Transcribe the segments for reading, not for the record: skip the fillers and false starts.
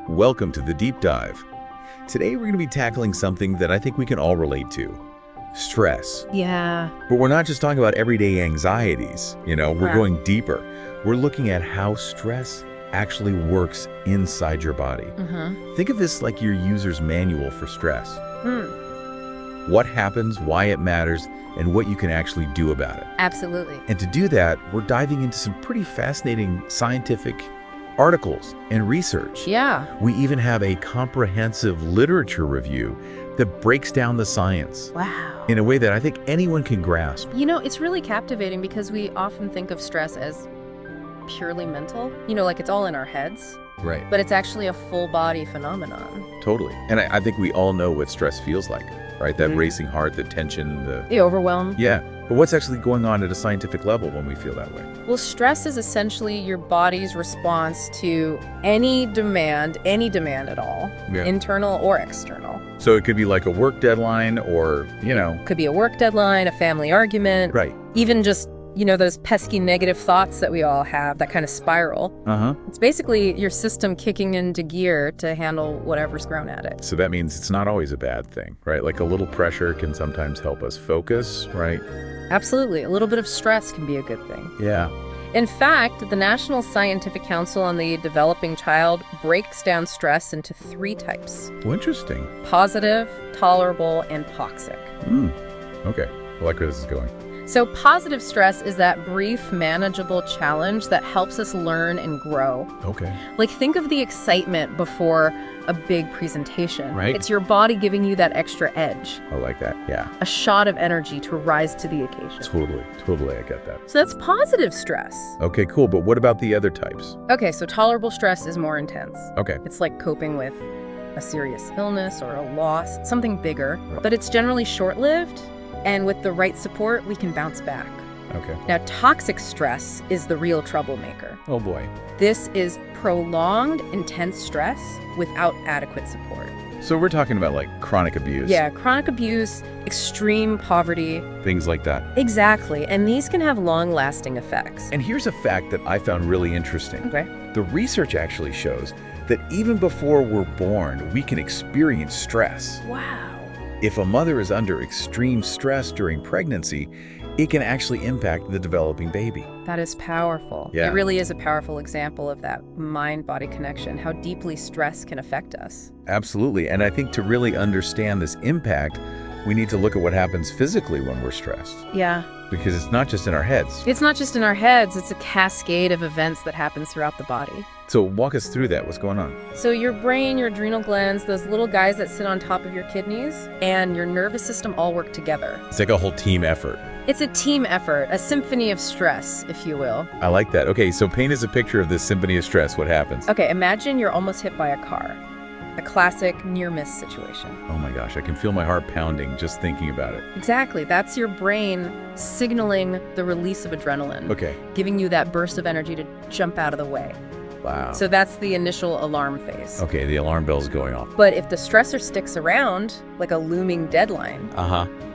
Welcome to the Deep Dive. Today we're going to be tackling something that I think we can all relate to. Stress. Yeah. But we're not just talking about everyday anxieties. We're going deeper. We're looking at how stress actually works inside your body. Think of this like your user's manual for stress. What happens, why it matters, and what you can actually do about it. Absolutely. And to do that, we're diving into some pretty fascinating scientific articles and research. Yeah. We even have a comprehensive literature review that breaks down the science. Wow. In a way that I think anyone can grasp. It's really captivating because we often think of stress as purely mental. Like it's all in our heads. Right. But it's actually a full body phenomenon. Totally. And I think we all know what stress feels like, right? That racing heart, the tension, The overwhelm. Yeah. But what's actually going on at a scientific level when we feel that way? Well, stress is essentially your body's response to any demand at all, internal or external. So it could be like a work deadline or, Could be a work deadline, a family argument. Right. Even just, those pesky negative thoughts that we all have, that kind of spiral. It's basically your system kicking into gear to handle whatever's thrown at it. So that means it's not always a bad thing, right? Like a little pressure can sometimes help us focus, right? Absolutely. A little bit of stress can be a good thing. Yeah. In fact, the National Scientific Council on the Developing Child breaks down stress into 3 types: Well, interesting. positive, tolerable, and toxic. Okay. I like where this is going. So positive stress is that brief, manageable challenge that helps us learn and grow. Okay. Like, think of the excitement before a big presentation. Right. It's your body giving you that extra edge, I like that. Yeah. a shot of energy to rise to the occasion. Totally. I get that. So that's positive stress. Okay, cool. But what about the other types? Okay, so tolerable stress is more intense. Okay. It's like coping with a serious illness or a loss, something bigger, but it's generally short-lived, and with the right support, we can bounce back. Okay. Now, toxic stress is the real troublemaker. Oh, boy. This is prolonged, intense stress without adequate support. So we're talking about like chronic abuse. Yeah, chronic abuse, extreme poverty. Things like that. Exactly, and these can have long-lasting effects. And here's a fact that I found really interesting. Okay. The research actually shows that even before we're born, we can experience stress. Wow. If a mother is under extreme stress during pregnancy, it can actually impact the developing baby. That is powerful. Yeah. It really is a powerful example of that mind-body connection, how deeply stress can affect us. Absolutely. And I think to really understand this impact, we need to look at what happens physically when we're stressed. Yeah. Because it's not just in our heads. It's not just in our heads, it's a cascade of events that happens throughout the body. So walk us through that. What's going on? So your brain, your adrenal glands, those little guys that sit on top of your kidneys, and your nervous system all work together. It's like a whole team effort. It's a team effort, a symphony of stress, if you will. I like that. Okay, so paint us a picture of this symphony of stress. What happens? Okay, imagine you're almost hit by a car. A classic near-miss situation. Oh my gosh, I can feel my heart pounding just thinking about it. Exactly. That's your brain signaling the release of adrenaline. Okay. Giving you that burst of energy to jump out of the way. Wow. So that's the initial alarm phase. Okay, the alarm bell's going off. But if the stressor sticks around, like a looming deadline,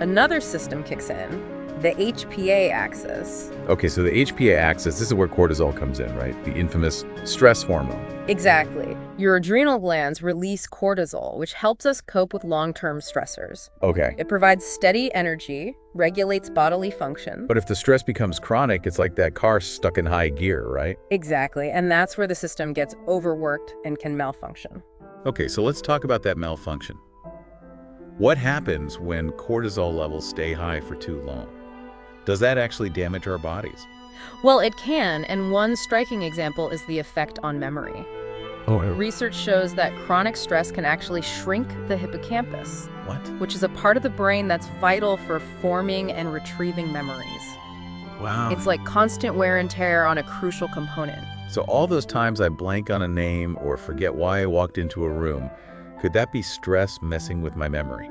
another system kicks in, the HPA axis. Okay, so the HPA axis, this is where cortisol comes in, right? The infamous stress hormone. Exactly. Your adrenal glands release cortisol, which helps us cope with long-term stressors. Okay. It provides steady energy, regulates bodily function. But if the stress becomes chronic, it's like that car stuck in high gear, right? Exactly. And that's where the system gets overworked and can malfunction. Okay, so let's talk about that malfunction. What happens when cortisol levels stay high for too long? Does that actually damage our bodies? Well, it can, and one striking example is the effect on memory. Research shows that chronic stress can actually shrink the hippocampus. What? Which is a part of the brain that's vital for forming and retrieving memories. Wow. It's like constant wear and tear on a crucial component. So all those times I blank on a name or forget why I walked into a room, could that be stress messing with my memory?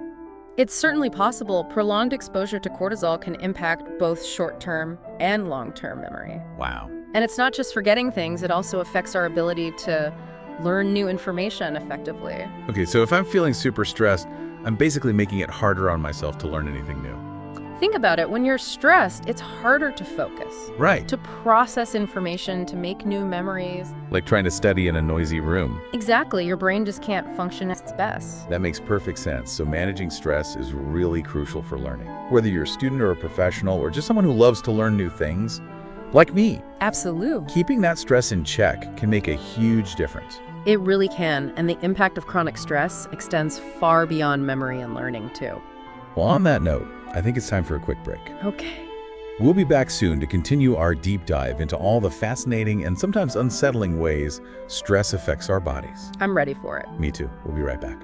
It's certainly possible. Prolonged exposure to cortisol can impact both short-term and long-term memory. Wow. And it's not just forgetting things, it also affects our ability to learn new information effectively. Okay, so if I'm feeling super stressed, I'm basically making it harder on myself to learn anything new. Think about it. When you're stressed, it's harder to focus, Right. to process information, to make new memories. Like trying to study in a noisy room. Exactly. Your brain just can't function at its best. That makes perfect sense. So managing stress is really crucial for learning. Whether you're a student or a professional or just someone who loves to learn new things, like me, Absolutely. keeping that stress in check can make a huge difference. It really can. And the impact of chronic stress extends far beyond memory and learning, too. Well, on that note, I think it's time for a quick break. Okay. We'll be back soon to continue our deep dive into all the fascinating and sometimes unsettling ways stress affects our bodies. I'm ready for it. Me too. We'll be right back.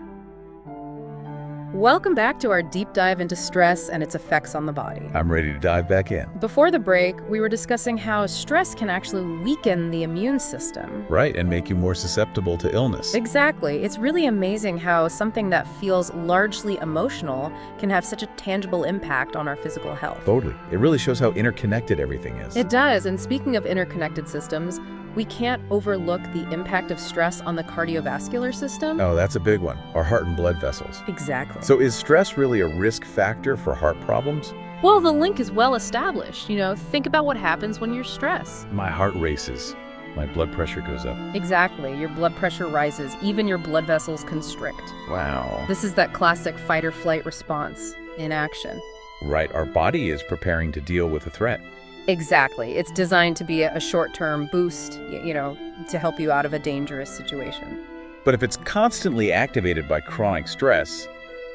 Welcome back to our deep dive into stress and its effects on the body. I'm ready to dive back in. Before the break, we were discussing how stress can actually weaken the immune system. Right, and make you more susceptible to illness. Exactly. It's really amazing how something that feels largely emotional can have such a tangible impact on our physical health. Totally. It really shows how interconnected everything is. It does. And speaking of interconnected systems, we can't overlook the impact of stress on the cardiovascular system. Oh, that's a big one. Our heart and blood vessels. Exactly. So is stress really a risk factor for heart problems? Well, the link is well established. Think about what happens when you're stressed. My heart races. My blood pressure goes up. Exactly. Your blood pressure rises. Even your blood vessels constrict. Wow. This is that classic fight or flight response in action. Right, our body is preparing to deal with a threat. Exactly. It's designed to be a short-term boost, to help you out of a dangerous situation. But if it's constantly activated by chronic stress,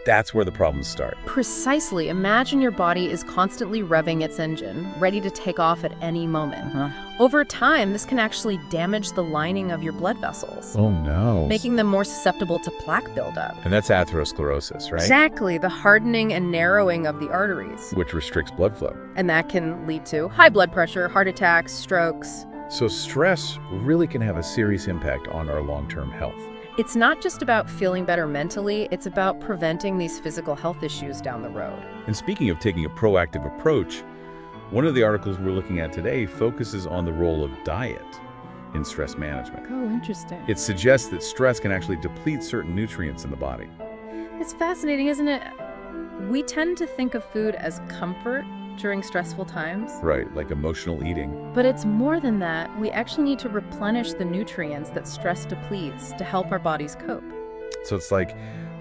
that's where the problems start. Precisely. Imagine your body is constantly revving its engine, ready to take off at any moment. Over time, this can actually damage the lining of your blood vessels, Oh no. making them more susceptible to plaque buildup. And that's atherosclerosis, right? Exactly, the hardening and narrowing of the arteries. Which restricts blood flow. And that can lead to high blood pressure, heart attacks, strokes. So stress really can have a serious impact on our long-term health. It's not just about feeling better mentally, it's about preventing these physical health issues down the road. And speaking of taking a proactive approach, one of the articles we're looking at today focuses on the role of diet in stress management. Oh, interesting. It suggests that stress can actually deplete certain nutrients in the body. It's fascinating, isn't it? We tend to think of food as comfort during stressful times. Right, like emotional eating. But it's more than that. We actually need to replenish the nutrients that stress depletes to help our bodies cope. So it's like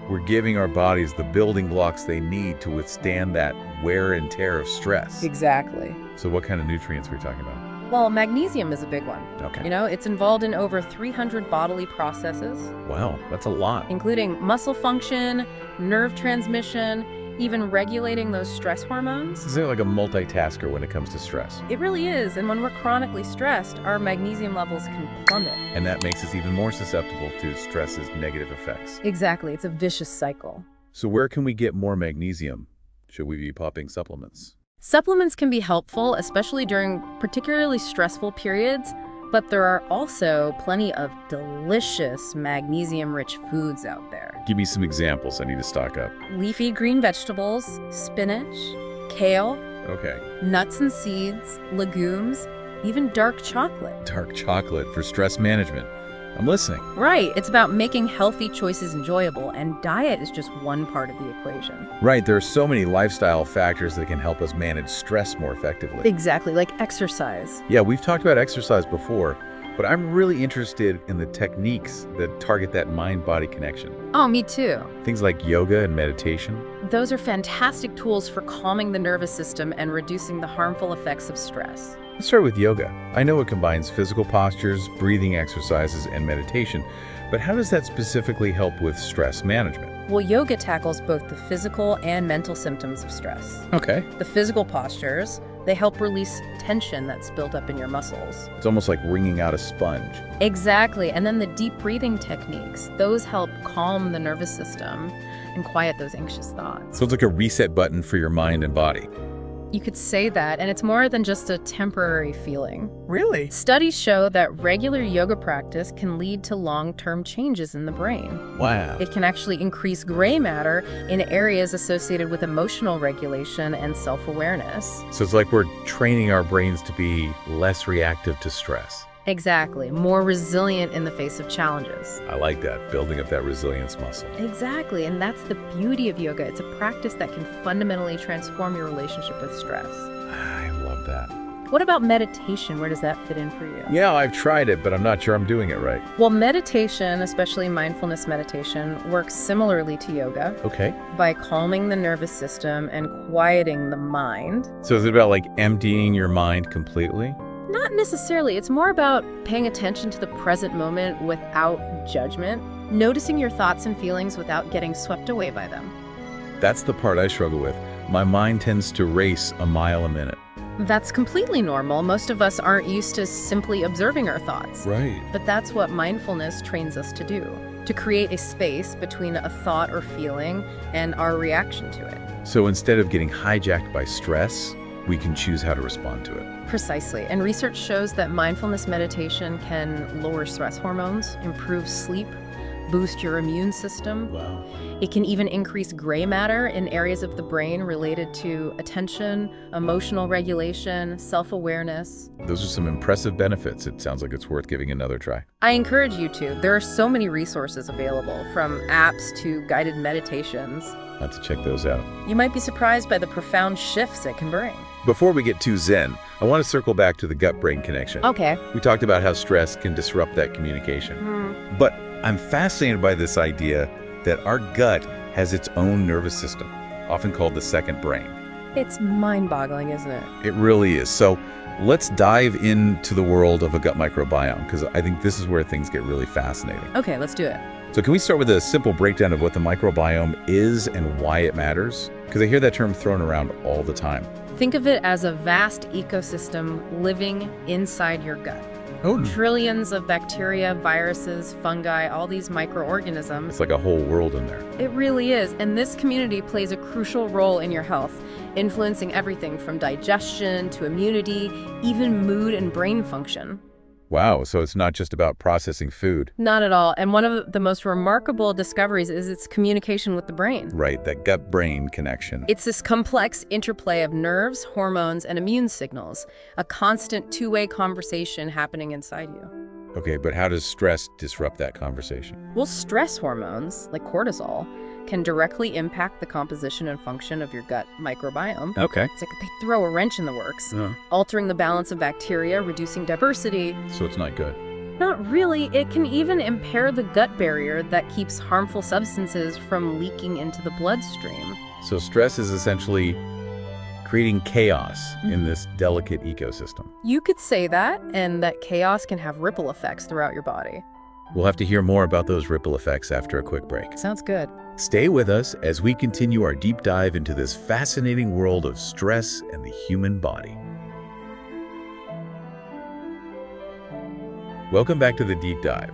we're giving our bodies the building blocks they need to withstand that wear and tear of stress. Exactly. So what kind of nutrients are we talking about? Well, magnesium is a big one. Okay. It's involved in over 300 bodily processes, Wow, that's a lot. including muscle function, nerve transmission, even regulating those stress hormones. Is it like a multitasker when it comes to stress? It really is. And when we're chronically stressed, our magnesium levels can plummet. And that makes us even more susceptible to stress's negative effects. Exactly. It's a vicious cycle. So where can we get more magnesium? Should we be popping supplements? Supplements can be helpful, especially during particularly stressful periods, but there are also plenty of delicious magnesium-rich foods out there. Give me some examples. I need to stock up. Leafy green vegetables, spinach, kale, Okay. nuts and seeds, legumes, even dark chocolate. Dark chocolate for stress management. I'm listening. Right, it's about making healthy choices enjoyable, and diet is just one part of the equation. Right, there are so many lifestyle factors that can help us manage stress more effectively. Exactly, like exercise. Yeah, we've talked about exercise before, but I'm really interested in the techniques that target that mind-body connection. Oh, me too. Things like yoga and meditation. Those are fantastic tools for calming the nervous system and reducing the harmful effects of stress. Let's start with yoga. I know it combines physical postures, breathing exercises, and meditation, but how does that specifically help with stress management? Well, yoga tackles both the physical and mental symptoms of stress. Okay. The physical postures, they help release tension that's built up in your muscles. It's almost like wringing out a sponge. Exactly. And then the deep breathing techniques, those help calm the nervous system and quiet those anxious thoughts. So it's like a reset button for your mind and body. You could say that, and it's more than just a temporary feeling. Really? Studies show that regular yoga practice can lead to long-term changes in the brain. Wow. It can actually increase gray matter in areas associated with emotional regulation and self-awareness. So it's like we're training our brains to be less reactive to stress. Exactly. More resilient in the face of challenges. I like that, building up that resilience muscle. Exactly. And that's the beauty of yoga. It's a practice that can fundamentally transform your relationship with stress. I love that. What about meditation? Where does that fit in for you? Yeah, I've tried it, but I'm not sure I'm doing it right. Well, meditation, especially mindfulness meditation, works similarly to yoga Okay. by calming the nervous system and quieting the mind. So is it about like emptying your mind completely? Not necessarily. It's more about paying attention to the present moment without judgment, noticing your thoughts and feelings without getting swept away by them. That's the part I struggle with. My mind tends to race a mile a minute. That's completely normal. Most of us aren't used to simply observing our thoughts. Right. But that's what mindfulness trains us to do, to create a space between a thought or feeling and our reaction to it. So instead of getting hijacked by stress, we can choose how to respond to it. Precisely. And research shows that mindfulness meditation can lower stress hormones, improve sleep, boost your immune system. Wow. It can even increase gray matter in areas of the brain related to attention, emotional regulation, self-awareness. Those are some impressive benefits. It sounds like it's worth giving another try. I encourage you to. There are so many resources available, from apps to guided meditations. I'll have to check those out. You might be surprised by the profound shifts it can bring. Before we get too zen, I want to circle back to the gut-brain connection. Okay. We talked about how stress can disrupt that communication. But I'm fascinated by this idea that our gut has its own nervous system, often called the second brain. It's mind-boggling, isn't it? It really is. So let's dive into the world of a gut microbiome, because I think this is where things get really fascinating. Okay, let's do it. So can we start with a simple breakdown of what the microbiome is and why it matters? Because I hear that term thrown around all the time. Think of it as a vast ecosystem living inside your gut. Oh, Trillions of bacteria, viruses, fungi, all these microorganisms. it's like a whole world in there. It really is. And this community plays a crucial role in your health, influencing everything from digestion to immunity, even mood and brain function. Wow, so it's not just about processing food. Not at all. And one of the most remarkable discoveries is its communication with the brain. Right, that gut-brain connection. It's this complex interplay of nerves, hormones, and immune signals, a constant two-way conversation happening inside you. Okay, but how does stress disrupt that conversation? Well, stress hormones, like cortisol, can directly impact the composition and function of your gut microbiome. Okay. It's like they throw a wrench in the works, altering the balance of bacteria, reducing diversity. So it's not good. Not really. It can even impair the gut barrier that keeps harmful substances from leaking into the bloodstream. So stress is essentially creating chaos in this delicate ecosystem. You could say that, and that chaos can have ripple effects throughout your body. We'll have to hear more about those ripple effects after a quick break. Sounds good. Stay with us as we continue our deep dive into this fascinating world of stress and the human body. Welcome back to the deep dive.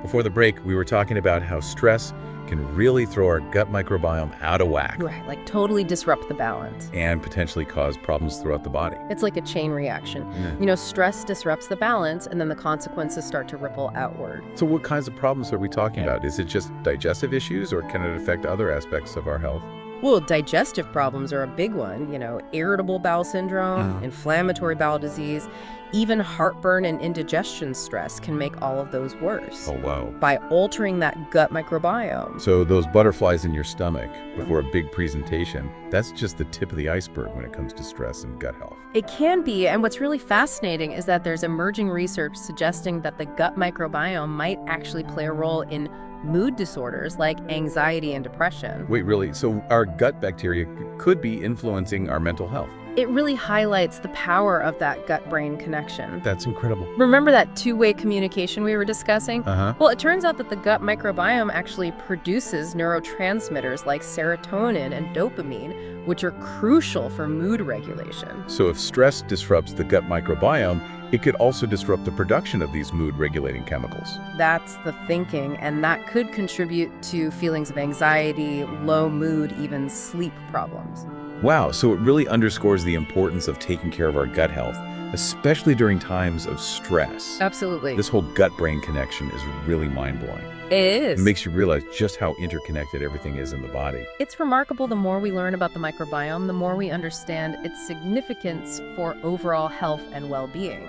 Before the break, we were talking about how stress can really throw our gut microbiome out of whack Right, like totally disrupt the balance. and potentially cause problems throughout the body. It's like a chain reaction. You know, stress disrupts the balance, and then the consequences start to ripple outward. So what kinds of problems are we talking about? Is it just digestive issues, or can it affect other aspects of our health? Well, digestive problems are a big one, you know, irritable bowel syndrome, inflammatory bowel disease, even heartburn and indigestion stress can make all of those worse Oh, wow. by altering that gut microbiome. So those butterflies in your stomach before a big presentation, that's just the tip of the iceberg when it comes to stress and gut health. It can be, and what's really fascinating is that there's emerging research suggesting that the gut microbiome might actually play a role in mood disorders like anxiety and depression. Wait, really? So our gut bacteria could be influencing our mental health? It really highlights the power of that gut-brain connection. That's incredible. Remember that two-way communication we were discussing? Uh-huh. Well, it turns out that the gut microbiome actually produces neurotransmitters like serotonin and dopamine, which are crucial for mood regulation. So if stress disrupts the gut microbiome, it could also disrupt the production of these mood-regulating chemicals. That's the thinking, and that could contribute to feelings of anxiety, low mood, even sleep problems. Wow, so it really underscores the importance of taking care of our gut health, especially during times of stress. Absolutely. This whole gut-brain connection is really mind-blowing. It is. It makes you realize just how interconnected everything is in the body. It's remarkable. The more we learn about the microbiome, the more we understand its significance for overall health and well-being.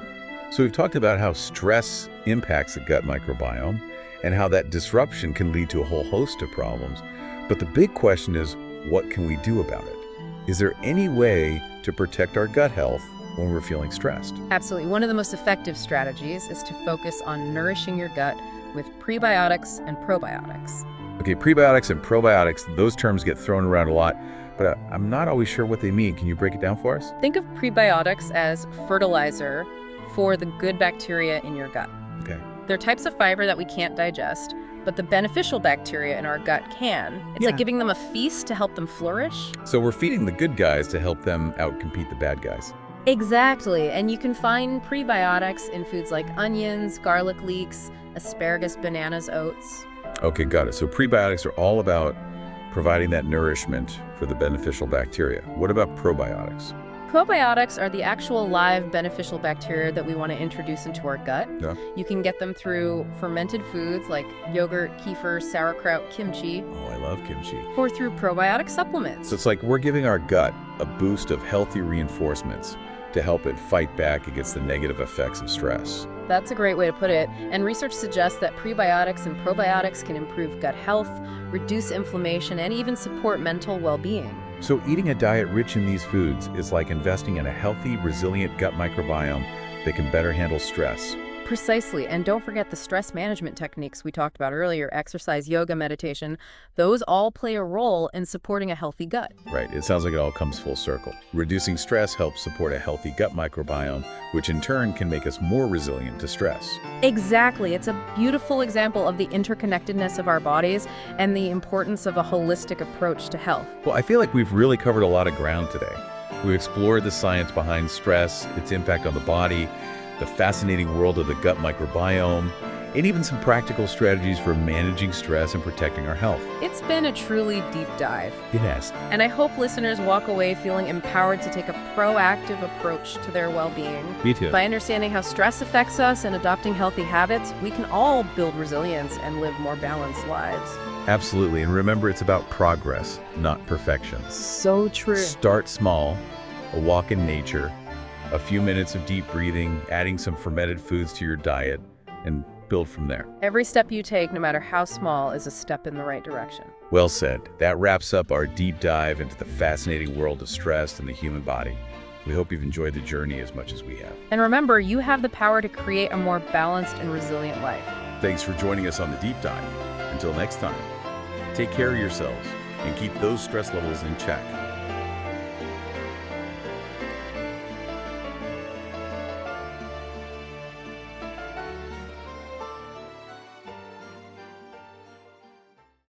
So we've talked about how stress impacts the gut microbiome and how that disruption can lead to a whole host of problems. But the big question is, what can we do about it? Is there any way to protect our gut health when we're feeling stressed? Absolutely. One of the most effective strategies is to focus on nourishing your gut with prebiotics and probiotics. Okay, prebiotics and probiotics, those terms get thrown around a lot, but I'm not always sure what they mean. Can you break it down for us? Think of prebiotics as fertilizer for the good bacteria in your gut. Okay. They're types of fiber that we can't digest, but the beneficial bacteria in our gut can. It's like giving them a feast to help them flourish. So we're feeding the good guys to help them outcompete the bad guys. Exactly. And you can find prebiotics in foods like onions, garlic leeks, asparagus, bananas, oats. Okay, got it. So prebiotics are all about providing that nourishment for the beneficial bacteria. What about probiotics? Probiotics are the actual live beneficial bacteria that we want to introduce into our gut. Yeah. You can get them through fermented foods like yogurt, kefir, sauerkraut, kimchi, Oh, I love kimchi. or through probiotic supplements. So it's like we're giving our gut a boost of healthy reinforcements to help it fight back against the negative effects of stress. That's a great way to put it. And research suggests that prebiotics and probiotics can improve gut health, reduce inflammation, and even support mental well-being. So eating a diet rich in these foods is like investing in a healthy, resilient gut microbiome that can better handle stress. Precisely. And don't forget the stress management techniques we talked about earlier, exercise, yoga, meditation. Those all play a role in supporting a healthy gut. Right, it sounds like it all comes full circle. Reducing stress helps support a healthy gut microbiome, which in turn can make us more resilient to stress. Exactly. It's a beautiful example of the interconnectedness of our bodies and the importance of a holistic approach to health. Well, I feel like we've really covered a lot of ground today. We explored the science behind stress, its impact on the body, the fascinating world of the gut microbiome, and even some practical strategies for managing stress and protecting our health. It's been a truly deep dive. It has. And I hope listeners walk away feeling empowered to take a proactive approach to their well-being. Me too. By understanding how stress affects us and adopting healthy habits, we can all build resilience and live more balanced lives. Absolutely. And remember, it's about progress, not perfection. So true. Start small, a walk in nature, a few minutes of deep breathing, adding some fermented foods to your diet, and build from there. Every step you take, no matter how small, is a step in the right direction. Well said. That wraps up our deep dive into the fascinating world of stress and the human body. We hope you've enjoyed the journey as much as we have. And remember, you have the power to create a more balanced and resilient life. Thanks for joining us on the deep dive. Until next time, take care of yourselves and keep those stress levels in check.